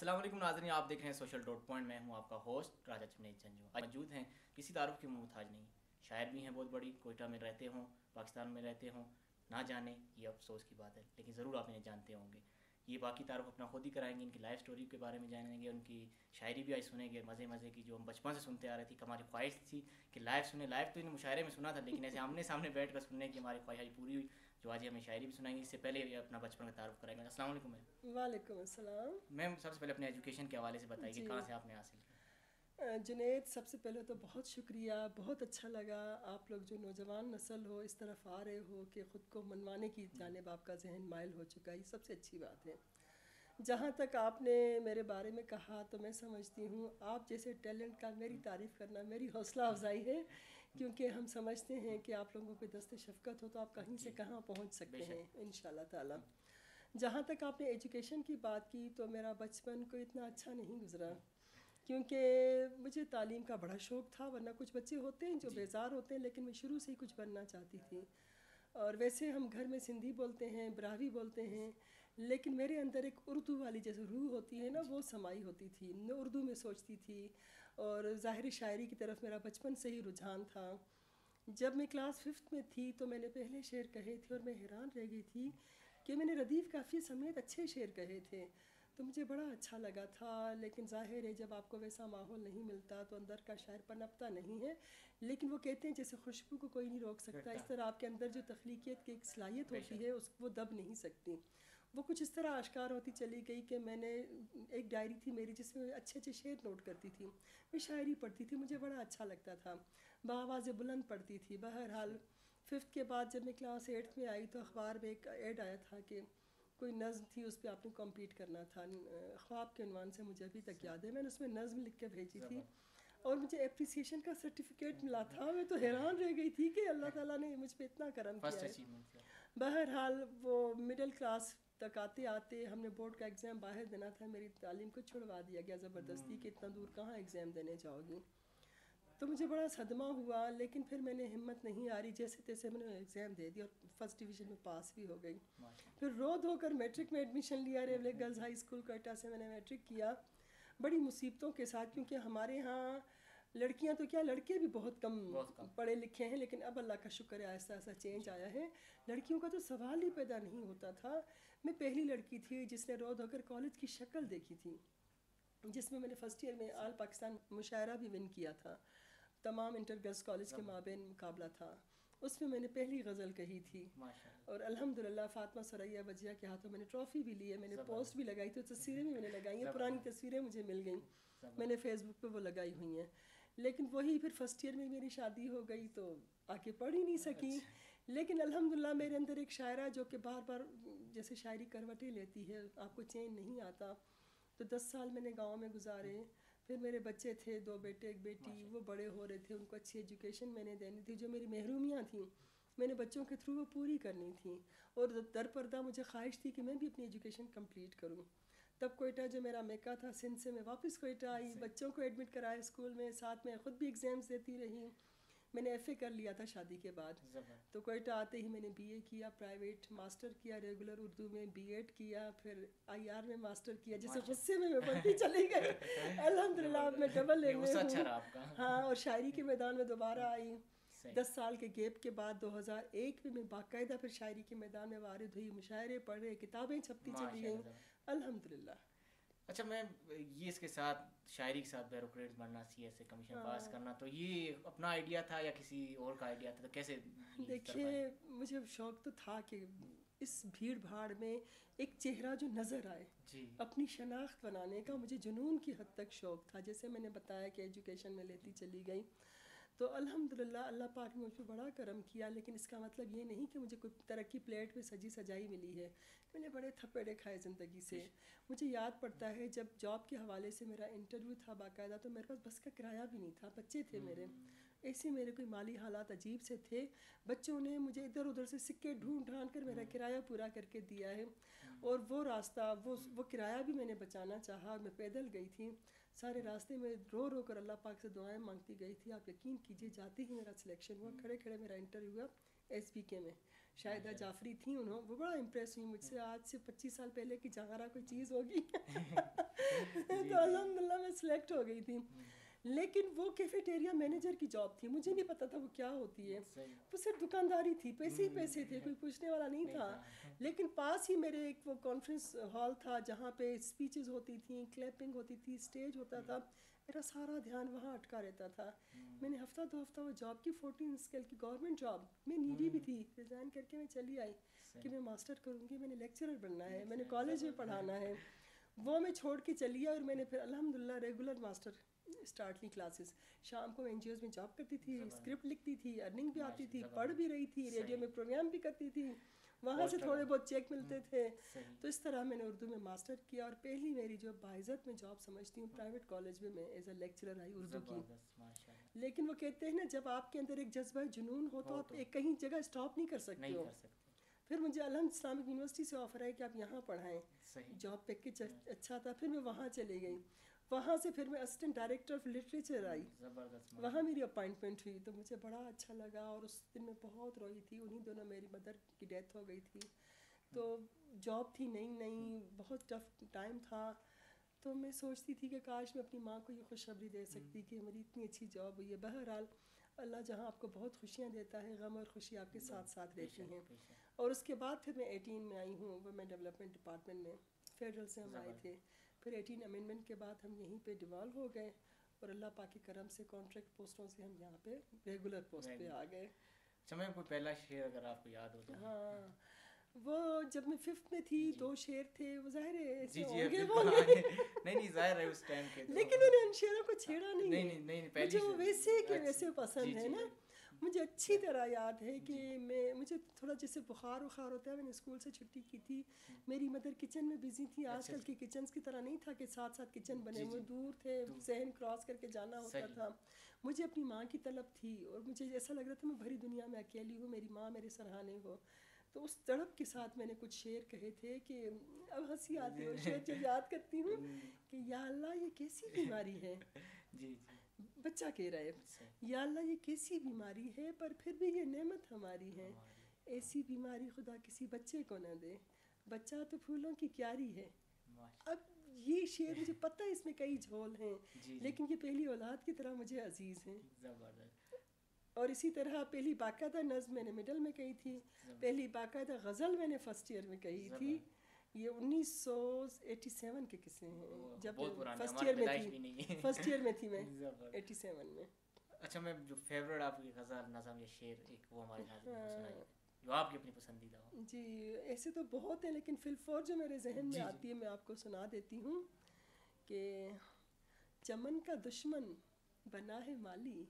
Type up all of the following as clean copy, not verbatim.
السلام علیکم ناظرین، آپ دیکھ رہے ہیں سوشل ڈاٹ پوائنٹ. میں ہوں آپ کا ہوسٹ راجا جنید جنجو. آج موجود ہیں کسی تعارف کے محتاج نہیں، شاعر بھی ہیں بہت بڑی، کوئٹہ میں رہتے ہوں، پاکستان میں رہتے ہوں. نہ جانے یہ افسوس کی بات ہے، لیکن ضرور آپ انہیں جانتے ہوں گے. یہ باقی تعارف اپنا خود ہی کرائیں گے، ان کی لائف سٹوری کے بارے میں جانیں گے، ان کی شاعری بھی آج سنیں گے مزے مزے کی جو ہم بچپن سے سنتے آ رہے تھے. کہ ہماری خواہش تھی کہ لائف سنیں. لائف تو ان مشاعرے میں سنا تھا، لیکن ایسے آمنے سامنے بیٹھ کر سننے کی ہماری خواہش آج پوری ہوئی. جو آج ہمیں شاعری بھی سنائیں گے، اس سے پہلے یہ اپنا بچپن کا تعارف کرائیں گے. السلام علیکم میم. وعلیکم السلام. میم سب سے پہلے اپنے ایجوکیشن کے حوالے سے بتائیے کہ جی کہاں سے آپ نے حاصل کیا. جنید، سب سے پہلے تو بہت شکریہ. بہت اچھا لگا آپ لوگ جو نوجوان نسل ہو اس طرف آ رہے ہو کہ خود کو منوانے کی جانب آپ کا ذہن مائل ہو چکا ہے، یہ سب سے اچھی بات ہے. جہاں تک آپ نے میرے بارے میں کہا تو میں سمجھتی ہوں آپ جیسے ٹیلنٹ کا میری تعریف کرنا میری حوصلہ افزائی ہے، کیونکہ ہم سمجھتے ہیں کہ آپ لوگوں پہ دست شفقت ہو تو آپ کہیں سے کہاں پہنچ بے سکتے ہیں شک. انشاءاللہ تعالی. جہاں تک آپ نے ایجوکیشن کی بات کی تو میرا بچپن کوئی اتنا اچھا نہیں گزرا، کیونکہ مجھے تعلیم کا بڑا شوق تھا. ورنہ کچھ بچے ہوتے ہیں جو بیزار ہوتے ہیں، لیکن میں شروع سے ہی کچھ بننا چاہتی تھی. اور ویسے ہم گھر میں سندھی بولتے ہیں، براہوی بولتے ہیں، لیکن میرے اندر ایک اردو والی جیسے روح ہوتی ہے نا، وہ سمائی ہوتی تھی. میں اردو میں سوچتی تھی، اور ظاہری شاعری کی طرف میرا بچپن سے ہی رجحان تھا. جب میں کلاس 5 میں تھی تو میں نے پہلے شعر کہے تھے، اور میں حیران رہ گئی تھی کہ میں نے ردیف قافیہ سمیت اچھے شعر کہے تھے. تو مجھے بڑا اچھا لگا تھا. لیکن ظاہر ہے جب آپ کو ویسا ماحول نہیں ملتا تو اندر کا شاعر پنپتا نہیں ہے. لیکن وہ کہتے ہیں جیسے خوشبو کو کوئی نہیں روک سکتا، اس طرح آپ کے اندر جو تخلیقیت کی ایک صلاحیت بے ہوتی شک. ہے وہ دب نہیں سکتی. وہ کچھ اس طرح آشکار ہوتی چلی گئی کہ میں نے ایک ڈائری تھی میری جس میں اچھے اچھے شعر نوٹ کرتی تھی. میں شاعری پڑھتی تھی، مجھے بڑا اچھا لگتا تھا. بآواز بلند پڑھتی تھی. بہرحال 5 کے بعد جب میں کلاس 8 میں آئی تو اخبار میں ایک ایڈ آیا تھا کہ کوئی نظم تھی، اس پہ آپ نے کمپیٹ کرنا تھا. خواب کے عنوان سے مجھے ابھی تک یاد ہے. میں نے اس میں نظم لکھ کے بھیجی تھی اور مجھے اپریسیشن کا سرٹیفکیٹ ملا تھا. میں تو حیران رہ گئی تھی کہ اللہ تعالیٰ نے مجھ پہ اتنا کرم کیا فرسٹ ہے. اچیومنٹ. بہرحال وہ مڈل کلاس تک آتے آتے ہم نے بورڈ کا ایگزام باہر دینا تھا. میری تعلیم کو چھڑوا دیا گیا زبردستی کہ اتنا دور کہاں ایگزام دینے جاؤ گی. تو مجھے بڑا صدمہ ہوا، لیکن پھر میں نے ہمت نہیں ہاری، جیسے تیسے میں نے ایگزام دے دیا اور فرسٹ ڈویژن میں پاس بھی ہو گئی. پھر رو دھو کر میٹرک میں ایڈمیشن لیا. ریولے گرلز ہائی اسکول کوئٹہ سے میں نے میٹرک کیا، بڑی مصیبتوں کے ساتھ، کیونکہ ہمارے ہاں لڑکیاں تو کیا لڑکے بھی بہت کم پڑھے لکھے ہیں. لیکن اب اللہ کا شکر ہے آہستہ آہستہ چینج آیا ہے. لڑکیوں کا تو سوال ہی پیدا نہیں ہوتا تھا. میں پہلی لڑکی تھی جس نے رو دھو کر کالج کی شکل دیکھی تھی، جس میں نے فرسٹ ایئر میں آل پاکستان مشاعرہ بھی ون کیا تھا. تمام انٹر گرلز کالج کے مابین مقابلہ تھا. اس میں میں نے پہلی غزل کہی تھی، اور الحمدللہ فاطمہ ثریا وجیہ کے ہاتھوں میں نے ٹرافی بھی لی ہے. میں نے پوسٹ بھی لگائی تھی، تصویریں بھی میں نے لگائی ہیں، پرانی تصویریں مجھے مل گئیں، میں نے فیس بک پہ وہ لگائی ہوئی ہیں. لیکن وہی پھر فرسٹ ایئر میں میری شادی ہو گئی تو آگے پڑھ ہی نہیں سکی. لیکن الحمدللہ میرے اندر ایک شاعرہ جو کہ بار بار جیسے شاعری کروٹیں لیتی ہے، آپ کو چین نہیں آتا. تو 10 سال میں نے گاؤں میں گزارے. پھر میرے بچے تھے، 2 بیٹے 1 بیٹی، وہ بڑے ہو رہے تھے، ان کو اچھی ایجوکیشن میں نے دینی تھی. جو میری محرومیاں تھیں میں نے بچوں کے تھرو وہ پوری کرنی تھیں، اور در پردہ مجھے خواہش تھی کہ میں بھی اپنی ایجوکیشن کمپلیٹ کروں. تب کوئٹہ جو میرا میکہ تھا سندھ سے میں واپس کوئٹہ آئی، بچوں کو ایڈمٹ کرایا اسکول میں، ساتھ میں خود بھی ایگزامس دیتی رہی. میں نے ایف اے کر لیا تھا شادی کے بعد. تو کوئٹہ آتے ہی میں نے بی اے کیا، پرائیویٹ ماسٹر کیا، ریگولر اردو میں بی ایڈ کیا، پھر آئی آر میں ماسٹر کیا. جیسے غصے میں پڑھتی چلی گئی. الحمدللہ اب میں ڈبل ایم اے ہوں. ہاں، اور شاعری کے میدان میں دوبارہ آئی. 10 سال کے گیپ کے بعد 2001 میں باقاعدہ پھر شاعری کے میدان میں وارد ہوئی. مشاعرے پڑھے، کتابیں چھپتی چلی گئیں الحمدللہ. اچھا میم، یہ اس کے ساتھ شاعری کے ساتھ بیوروکریٹس بننا، سی ایس سے کمیشن پاس کرنا، تو یہ اپنا آئیڈیا تھا یا کسی اور کا آئیڈیا تھا؟ تو کیسے؟ دیکھیے مجھے شوق تو تھا کہ اس بھیڑ بھاڑ میں ایک چہرہ جو نظر آئے، اپنی شناخت بنانے کا مجھے جنون کی حد تک شوق تھا. جیسے میں نے بتایا کہ ایجوکیشن میں لیتی چلی گئی، تو الحمدللہ اللہ پاک نے مجھ پہ بڑا کرم کیا. لیکن اس کا مطلب یہ نہیں کہ مجھے کوئی ترقی پلیٹ پہ سجی سجائی ملی ہے. میں نے بڑے تھپیڑے کھائے زندگی سے. مجھے یاد پڑتا ہے جب جاب کے حوالے سے میرا انٹرویو تھا باقاعدہ، تو میرے پاس بس کا کرایہ بھی نہیں تھا، بچے تھے میرے. ایسے میرے کوئی مالی حالات عجیب سے تھے. بچوں نے مجھے ادھر ادھر سے سکے ڈھونڈ ڈھانڈ کر میرا کرایہ پورا کر کے دیا ہے. اور وہ راستہ وہ کرایہ بھی میں نے بچانا چاہا. میں پیدل گئی تھی، سارے راستے میں رو رو کر اللہ پاک سے دعائیں مانگتی گئی تھی. آپ یقین کیجیے جاتے ہی میرا سلیکشن ہوا، کھڑے کھڑے میرا انٹرویو ہوا ایس بی کے میں. شاہدہ جعفری تھیں، انہوں وہ بڑا امپریس ہوئی مجھ سے، آج سے 25 سال پہلے کی جہارا کوئی چیز ہوگی تو الحمدللہ میں سلیکٹ ہو گئی تھی. لیکن وہ کیفیٹیریا مینیجر کی جاب تھی، مجھے نہیں پتا تھا وہ کیا ہوتی ہے، وہ صرف دکانداری تھی، پیسے ہی پیسے تھے، کوئی پوچھنے والا نہیں تھا. لیکن پاس ہی میرے ایک وہ کانفرنس ہال تھا جہاں پہ اسپیچز ہوتی تھیں، کلیپنگ ہوتی تھی، اسٹیج ہوتا تھا، میرا سارا دھیان وہاں اٹکا رہتا تھا. میں نے ہفتہ 2 ہفتہ وہ جاب کی، 14 اسکیل کی گورنمنٹ جاب میں نیڈی بھی تھی، ریزائن کر کے میں چلی آئی کہ میں ماسٹر کروں گی، میں نے لیکچرر بننا ہے، میں نے کالج میں پڑھانا ہے. وہ میں چھوڑ کے چلی آئی اور میں نے پھر الحمدللہ ریگولر ماسٹر اسٹارٹ کی کلاسز. شام کو میں این جی اوز میں جاب کرتی تھی، اسکرپٹ لکھتی تھی، ارننگ بھی آتی تھی، پڑھ بھی رہی تھی، ریڈیو میں پروگرام بھی کرتی تھی، وہاں سے تھوڑے بہت چیک ملتے تھے. تو اس طرح میں نے اردو میں ماسٹر کیا، اور پہلی میری جو باعزت میں جاب سمجھتی ہوں پرائیویٹ کالج میں ایز اے لیکچرر آئی اردو کی. لیکن وہ کہتے ہیں نا جب آپ کے اندر ایک جذبہ جنون ہو تو آپ ایک کہیں جگہ اسٹاپ نہیں کر سکتے ہو. پھر مجھے الحمد اسلامک یونیورسٹی سے آفر ہے کہ آپ یہاں پڑھائیں، جاب پیکیج اچھا تھا. پھر میں وہاں چلی گئی، وہاں سے پھر میں assistant director of literature I, وہاں میری اپائنٹمنٹ ہوئی. تو مجھے بڑا اچھا لگا، اور اس دن میں بہت روئی تھی. انہیں دنوں میری مدر کی ڈیتھ ہو گئی تھی، تو جاب تھی نئی، بہت ٹف ٹائم تھا. تو میں سوچتی تھی کہ کاش میں اپنی ماں کو یہ خوشخبری دے سکتی کہ میری اتنی اچھی جاب ہوئی ہے. بہرحال اللہ جہاں آپ کو بہت خوشیاں دیتا ہے، غم اور خوشی آپ کے ساتھ ساتھ رہتی ہیں. اور اس کے بعد پھر میں 18 میں آئی ہوں، وومن ڈیولپمنٹ ڈپارٹمنٹ میں، فیڈرل سے ہم آئے تھے. پھر 18 امینڈمنٹ کے بعد ہم یہیں پہ ڈیوالو ہو گئے، اور اللہ پاک کے کرم سے کانٹریکٹ پوسٹوں سے ہم یہاں پہ ریگولر پوسٹ پہ آ گئے. اچھا میم کوئی پہلا شعر اگر آپ کو یاد ہو تو؟ ہاں، وہ جب میں 5th میں تھی 2 شعر تھے، وہ ظاہر ہے ایسے جی ہوں گے نہیں ظاہر ہے اس ٹائم کے، لیکن میں نے ان شعروں کو چھیڑا نہیں ہے. نہیں مجھے وہ ویسے کے ویسے پسند ہے نا. مجھے اچھی طرح یاد ہے کہ مجھے تھوڑا جیسے بخار ہوتا ہے. میں نے اسکول سے چھٹی کی تھی، میری مدر کچن میں بزی تھی. آج کل کی کچنز کی طرح نہیں تھا کہ ساتھ ساتھ کچن بنے ہوئے، دور تھے، صحن کراس کر کے جانا ہوتا تھا. مجھے اپنی ماں کی طلب تھی، اور مجھے ایسا لگ رہا تھا میں بھری دنیا میں اکیلی ہوں، میری ماں میرے سرہانے ہو. تو اس تڑپ کے ساتھ میں نے کچھ شعر کہے تھے کہ اب ہنسی آتی ہے شعر جب یاد کرتی ہوں کہ یا اللہ یہ کیسی بیماری ہے. بچہ کہہ رہا ہے، یا اللہ یہ کیسی بیماری ہے، پر پھر بھی یہ نعمت ہماری ہے. ایسی بیماری خدا کسی بچے کو نہ دے، بچہ تو پھولوں کی کیاری ہے. اب یہ شعر مجھے پتہ ہے اس میں کئی جھول ہیں، لیکن یہ پہلی اولاد کی طرح مجھے عزیز ہیں. اور اسی طرح پہلی باقاعدہ نظم میں نے مڈل میں کہی تھی، پہلی باقاعدہ غزل میں نے فرسٹ ایئر میں کہی تھی. یہ 1987 کے قصے ہیں، جب فرسٹ ایئر میں تھی میں 87 میں. اچھا میں جو فیوریٹ آپ کی غزل نظم یا شعر ایک وہ ہمارے ناظرین کو سنائیے جو آپ کی اپنی پسندیدہ ہو. جی ایسے تو بہت ہیں، لیکن فی الفور جو میرے ذہن میں آتی ہے میں آپ کو سنا دیتی ہوں کہ چمن کا دشمن بنا ہے مالی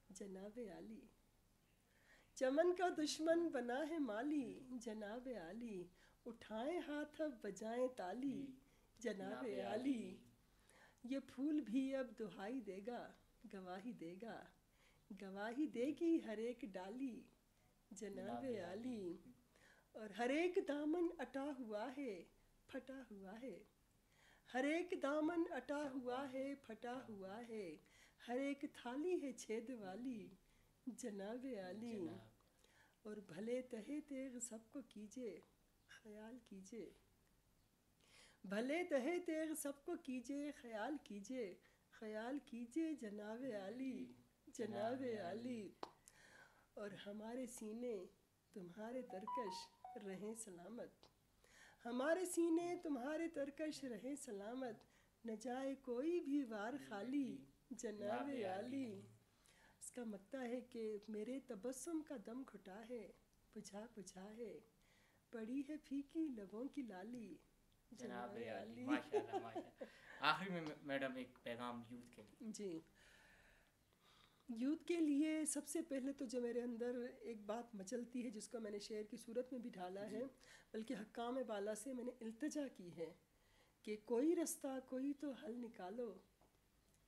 جناب عالی، چمن کا دشمن بنا ہے مالی جناب عالی، اٹھائیں ہاتھ اب بجائیں تالی جناب عالی. یہ پھول بھی اب دہائی دے گا، گواہی دے گا، گواہی دے گی ہر ایک ڈالی جناب عالی. اور ہر ایک دامن اٹا ہوا ہے پھٹا ہوا ہے، ہر ایک دامن اٹا ہوا ہے پھٹا ہوا ہے، ہر ایک تھالی ہے چھید والی جناب عالی. اور بھلے تہے تیغ سب کو کیجے خیال کیجے، بھلے تہے تیغ سب کو کیجے خیال کیجے، خیال کیجے جناب عالی جناب عالی. اور ہمارے سینے تمہارے ترکش رہیں سلامت، ہمارے سینے تمہارے ترکش رہیں سلامت، نہ جائے کوئی بھی وار خالی جناب عالی. اس کا مطلب ہے کہ میرے تبسم کا دم گھٹا ہے، بجھا بجھا ہے، پڑی ہے پھیکی لبوں کی لالی جناب عالی. ماشاءاللہ ماشاءاللہ. آخری میں میڈم ایک پیغام یوتھ کے لیے. جی یوتھ کے لیے سب سے پہلے تو جو میرے اندر ایک بات مچلتی ہے جس کو میں نے شعر کی صورت میں بھی ڈھالا ہے، بلکہ حکام بالا سے میں نے التجا کی ہے کہ کوئی رستہ کوئی تو حل نکالو،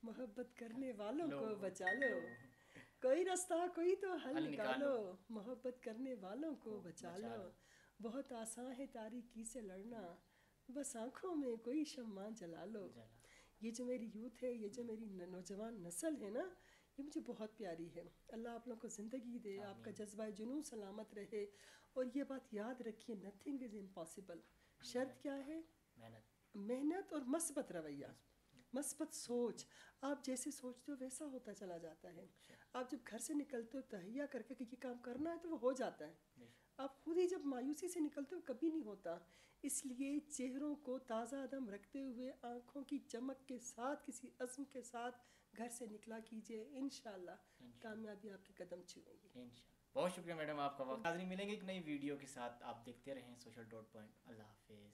محبت کرنے والوں کو بچا لو. کوئی رستہ کوئی تو حل نکالو، محبت کرنے والوں کو بچا لو. بہت آسان ہے تاریکی سے لڑنا، بس آنکھوں میں کوئی شمع جلا لو. یہ جو میری یوتھ ہے، یہ جو میری نوجوان نسل ہے نا، یہ مجھے بہت پیاری ہے. اللہ آپ لوگوں کو زندگی دے, آپ کا جذبہ جنون سلامت رہے, اور یہ بات یاد رکھیے نتھنگ از امپاسبل. شرط کیا ہے؟ محنت اور مثبت رویہ, مثبت سوچ. آپ جیسے سوچتے ہو ویسا ہوتا چلا جاتا ہے. آپ جب گھر سے نکلتے ہو تہیا کر کے کہ یہ کام کرنا ہے تو وہ ہو جاتا ہے. آپ خود ہی جب مایوسی سے نکلتے ہو کبھی نہیں ہوتا. اس لیے چہروں کو تازہ دم رکھتے ہوئے, آنکھوں کی چمک کے ساتھ, کسی عزم کے ساتھ گھر سے نکلا کیجیے. انشاءاللہ کامیابی آپ کے قدم چھوئیں گی. بہت شکریہ میڈم آپ کا وقت. ناظرین ملیں گے ایک نئی ویڈیو کے ساتھ, آپ دیکھتے رہیں سوشل ڈاٹ پوائنٹ. اللہ حافظ.